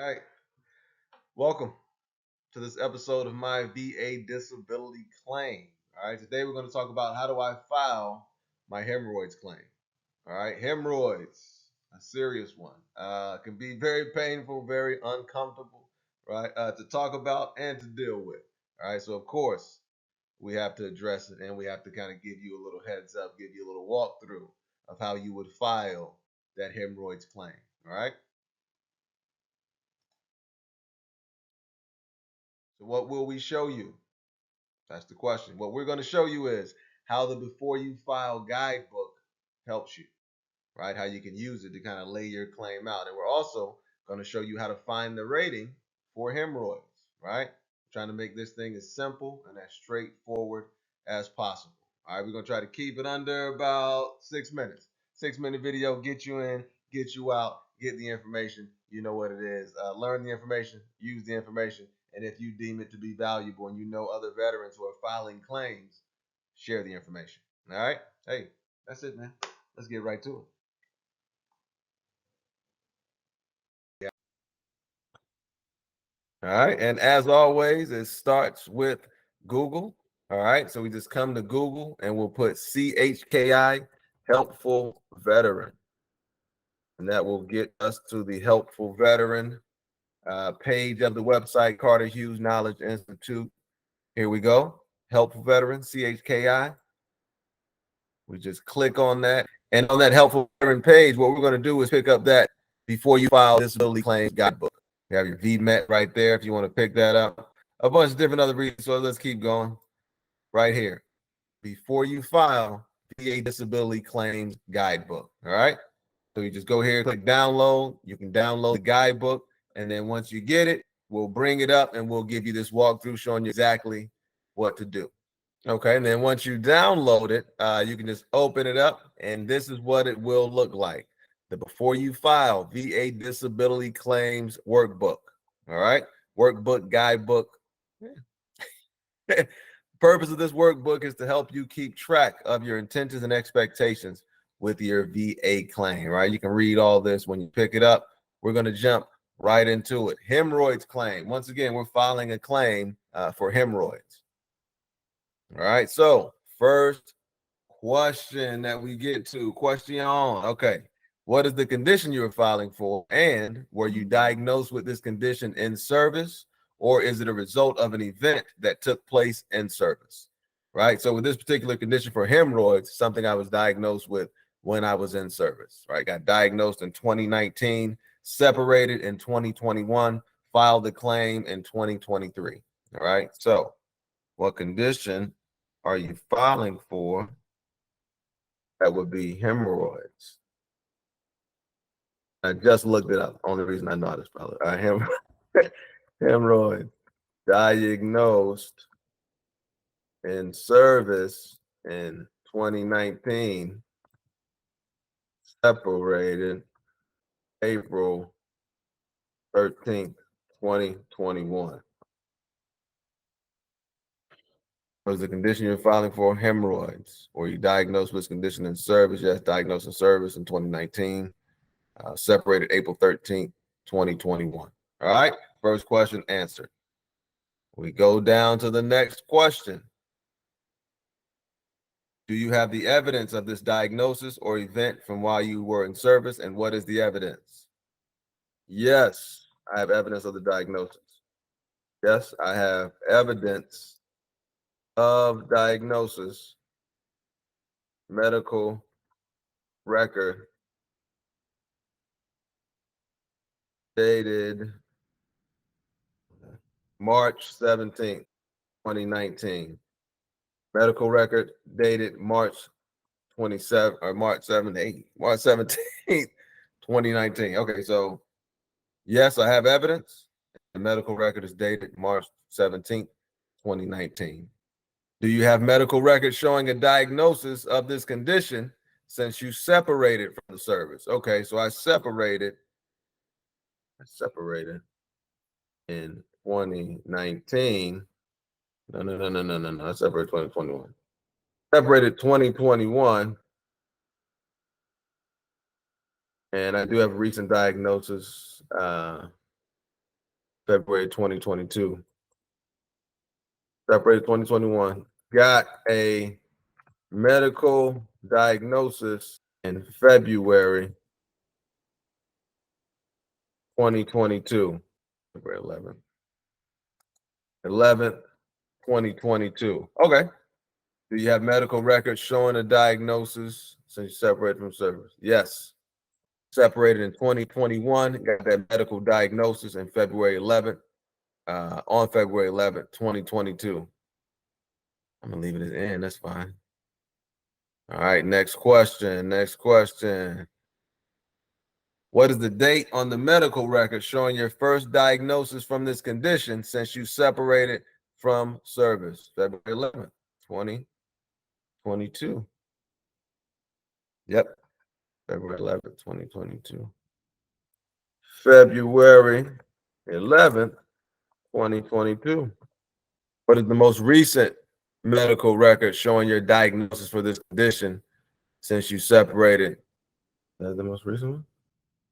All right. Welcome to this episode of my VA disability claim. All right. Today we're going to talk about how do I file my hemorrhoids claim. All right. Hemorrhoids, a serious one. Can be very painful, very uncomfortable, right? To talk about and to deal with. All right. So, of course, we have to address it and we have to kind of give you a little heads up, give you a little walkthrough of how you would file that hemorrhoids claim. All right. So what will we show you? That's the question. What we're going to show you is how the Before You File guidebook helps you, right? How you can use it to kind of lay your claim out. And we're also going to show you how to find the rating for hemorrhoids, right? Trying to make this thing as simple and as straightforward as possible. All right, we're going to try to keep it under about 6 minutes. 6 minute video, get you in, get you out, get the information. You know what it is. Learn the information, use the information, and if you deem it to be valuable and you know other veterans who are filing claims, share the information. All right? Hey, that's it, man. Let's get right to it. All right. And as always, it starts with Google. All right. So we just come to Google and we'll put CHKI Helpful Veteran. And that will get us to the Helpful Veteran page of the website, Carter Hughes Knowledge Institute. Here we go. Helpful Veteran, CHKI. We just click on that. And on that Helpful Veteran page, what we're going to do is pick up that Before You File Disability Claims Guidebook. You have your VMET right there if you want to pick that up. A bunch of different other resources. Let's keep going. Right here. Before You File VA Disability Claims Guidebook. All right. So you just go here, click download. You can download the guidebook. And then once you get it, we'll bring it up and we'll give you this walkthrough showing you exactly what to do. Okay, and then once you download it, you can just open it up, and this is what it will look like. The Before You File VA Disability Claims Workbook. All right, workbook, guidebook. Purpose of this workbook is to help you keep track of your intentions and expectations with your VA claim, right? You can read all this when you pick it up. We're going to jump right into it. Hemorrhoids claim. Once again, we're filing a claim for hemorrhoids. All right, so first question that we get to, question. Okay, what is the condition you're filing for, and were you diagnosed with this condition in service, or is it a result of an event that took place in service? Right, so with this particular condition for hemorrhoids, something I was diagnosed with when I was in service, right? Got diagnosed in 2019, separated in 2021, filed the claim in 2023. All right, so what condition are you filing for? That would be hemorrhoids. I just looked it up. Only reason I know how to spell it. Hemorrhoids diagnosed in service in 2019, separated April 13th, 2021. Was the condition you're filing for hemorrhoids? Were you diagnosed with this condition in service? Yes, diagnosed in service in 2019. Separated April 13th, 2021. All right, first question answered. We go down to the next question. Do you have the evidence of this diagnosis or event from while you were in service, and what is the evidence? Yes, I have evidence of the diagnosis. Yes, I have evidence of diagnosis, medical record dated March 17th, 2019. Medical record dated March 27 or March 17th, March 17th, 2019. Okay, so yes, I have evidence. The medical record is dated March 17th, 2019. Do you have medical records showing a diagnosis of this condition since you separated from the service? Okay, so I separated in 2019. No. I separated 2021. Separated 2021. And I do have a recent diagnosis February 2022. February 2021. Got a medical diagnosis in February 2022. February 11th, 2022. Okay. Do you have medical records showing a diagnosis since you separated from service? Yes. Separated in 2021, got that medical diagnosis in February 11th, on February 11th, 2022. I'm gonna leave it as in, that's fine. All right, next question, next question. What is the date on the medical record showing your first diagnosis from this condition since you separated from service? February 11th, 2022. Yep, February 11th, 2022. February 11th, 2022. What is the most recent medical record showing your diagnosis for this condition since you separated? That's the most recent one?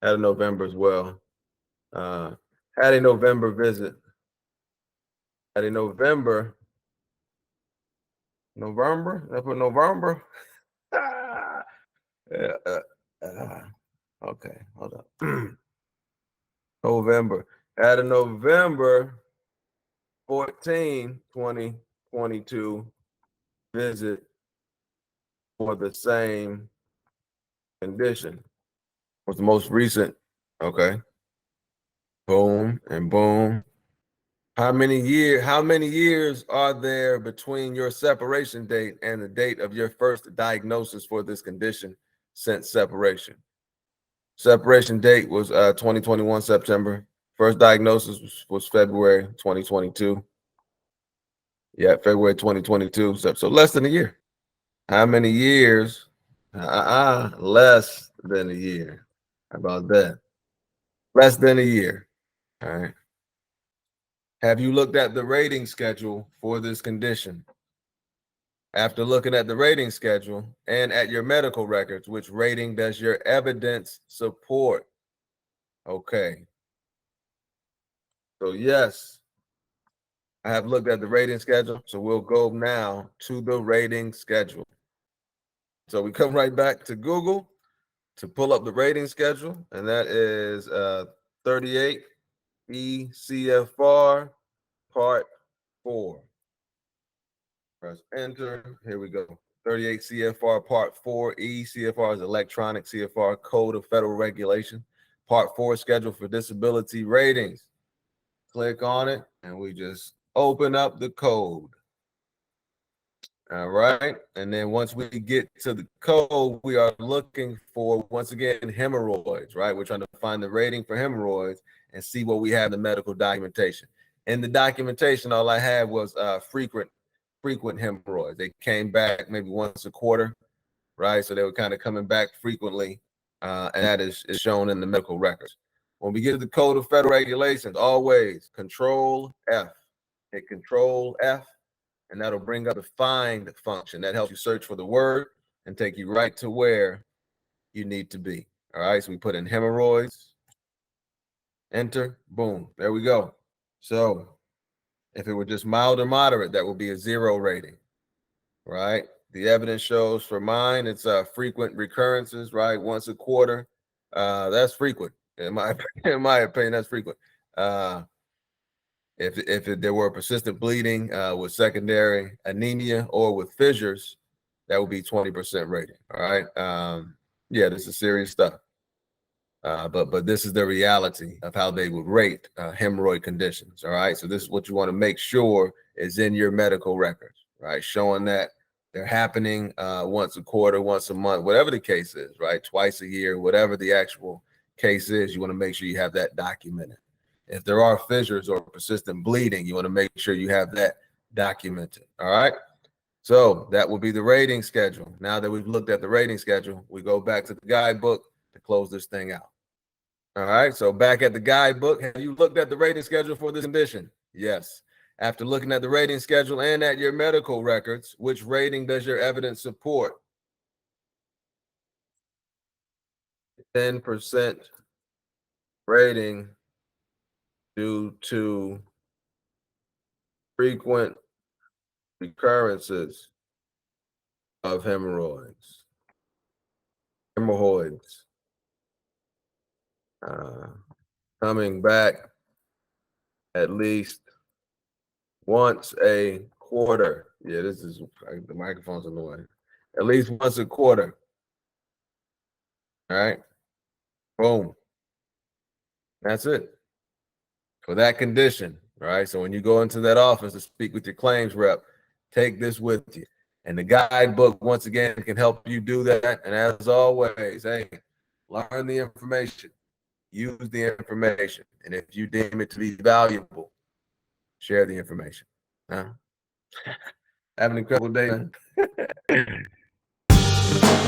Had a November as well. Had a November visit. Had a November. I put November. Yeah, okay, hold up. November. Had a November 14, 2022 visit for the same condition. Was the most recent. Okay. Boom and boom. How many years are there between your separation date and the date of your first diagnosis for this condition since separation? Separation date was 2021 September. First diagnosis was February 2022. Yeah, February 2022. So less than a year. How many years? Less than a year. How about that? Less than a year. All right. Have you looked at the rating schedule for this condition? After looking at the rating schedule and at your medical records, which rating does your evidence support? Okay. So yes, I have looked at the rating schedule. So we'll go now to the rating schedule. So we come right back to Google to pull up the rating schedule, and that is 38 ECFR Part 4. Press enter. Here we go. 38 CFR Part 4E. CFR is electronic CFR Code of Federal Regulation. Part 4 schedule for disability ratings. Click on it, and we just open up the code. All right. And then once we get to the code, we are looking for, once again, hemorrhoids, right? We're trying to find the rating for hemorrhoids and see what we have in the medical documentation. In the documentation, all I had was frequent hemorrhoids. They came back maybe once a quarter, right? So they were kind of coming back frequently, and that is shown in the medical records. When we get to the Code of Federal Regulations, always Control F. Hit Control F, and that'll bring up the find function. That helps you search for the word and take you right to where you need to be. All right, so we put in hemorrhoids, enter, boom, there we go. So if it were just mild or moderate, that would be a 0 rating, right? The evidence shows for mine, it's frequent recurrences, right? Once a quarter. That's frequent. In my opinion, that's frequent. If there were persistent bleeding with secondary anemia or with fissures, that would be 20% rating. All right. Yeah, this is serious stuff. But this is the reality of how they would rate hemorrhoid conditions. All right. So this is what you want to make sure is in your medical records, right? Showing that they're happening once a quarter, once a month, whatever the case is, right? Twice a year, whatever the actual case is, you want to make sure you have that documented. If there are fissures or persistent bleeding, you want to make sure you have that documented. All right. So that will be the rating schedule. Now that we've looked at the rating schedule, we go back to the guidebook to close this thing out. All right. So back at the guidebook, have you looked at the rating schedule for this condition? Yes. After looking at the rating schedule and at your medical records, which rating does your evidence support? 10% rating due to frequent recurrences of hemorrhoids. Coming back at least once a quarter. Yeah, this is the microphone's annoying. At least once a quarter. All right. Boom. That's it. For that condition. All right. So when you go into that office to speak with your claims rep, take this with you. And the guidebook, once again, can help you do that. And as always, hey, learn the information, use the information. And if you deem it to be valuable, share the information. Have an incredible day, man.